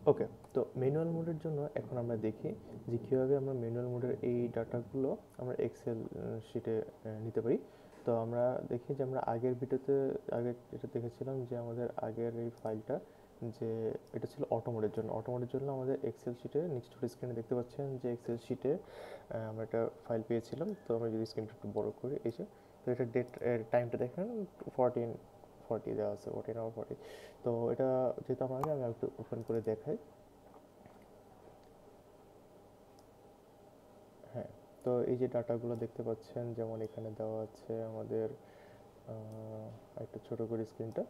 ওকে, তো ম্যানুয়াল মোডের জন্য এখন আমরা দেখি যে কীভাবে আমরা ম্যানুয়াল মোডের এই ডাটাগুলো আমরা এক্সেল শিটে নিতে পারি। তো আমরা দেখি যে আমরা আগের ভিডিওতে আগে যেটা দেখেছিলাম যে আমাদের আগের এই ফাইলটা, যে এটা ছিল অটো মোডের জন্য। অটো মোডের জন্য আমাদের এক্সেল শিটে নেক্সট স্ক্রিনে দেখতে পাচ্ছেন যে এক্সেল শিটে আমরা একটা ফাইল পেয়েছিলাম। তো আমরা যদি স্ক্রিনটা একটু বড় করি, এই যে, তো এটা ডেট টাইমটা দেখেন 14:40 দেওয়া আছে, 14:40। তো এটা যেহেতু আমার আগে, আমি একটু ওপেন করে দেখাই। হ্যাঁ, তো এই যে ডাটাগুলো দেখতে পাচ্ছেন, যেমন এখানে দেওয়া আছে আমাদের একটু ছোট করে স্ক্রিনটা,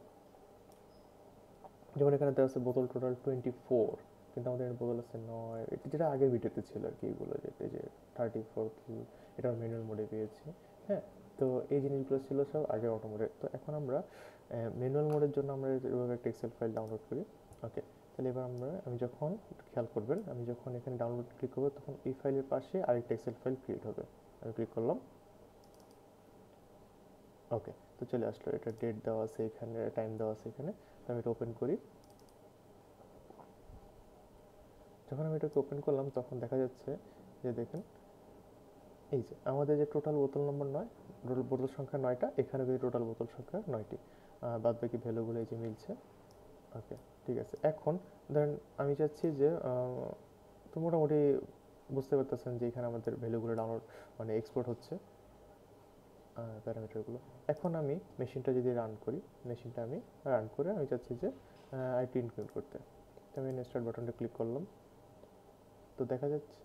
যেমন এখানে দেওয়া আছে বোতল টোটাল 24, কিন্তু আমাদের এখানে বোতল আছে 9। এটা যেটা আগের ভিডিওতে ছিল আর কি, এগুলো যেটা এই যে 34 কি, এটা ম্যানুয়াল মোডে পেয়েছি। হ্যাঁ, তো এই জিনিসগুলো ছিল সব আগে অটো মোডে। তো এখন আমরা ম্যানুয়াল মোডের জন্য আমরা এভাবে একটা এক্সেল ফাইল ডাউনলোড করি। ওকে, তাহলে এবার আমি যখন, খেয়াল করবেন, আমি যখন এখানে ডাউনলোড ক্লিক করবো তখন এই ফাইলের পাশে আরেকটা এক্সেল ফাইল ক্রিয়েট হবে। আমি ক্লিক করলাম। ওকে, তো চলে আসলো, এটা ডেট দেওয়া আছে এখানে, টাইম দেওয়া আছে এখানে। তো আমি এটা ওপেন করি। যখন আমি এটাকে ওপেন করলাম তখন দেখা যাচ্ছে যে, দেখেন, এই যে আমাদের যে টোটাল বোতল নম্বর 9, বোতল সংখ্যা 9টা, এখানে কিন্তু টোটাল বোতল সংখ্যা 9টি। বাদ বাকি ভ্যালুগুলো এই যে মিলছে। ওকে, ঠিক আছে। এখন ধরেন আমি চাচ্ছি যে তো মোটামুটি বুঝতে পারতেছেন যে এখানে আমাদের ভ্যালুগুলো ডাউনলোড, মানে এক্সপোর্ট হচ্ছে প্যারামিটারগুলো। এখন আমি মেশিনটা যদি রান করি, মেশিনটা আমি রান করে আমি চাচ্ছি যে আইটি ইনক্লুড করতে। তো আমি স্টার্ট বাটনটা ক্লিক করলাম। তো দেখা যাচ্ছে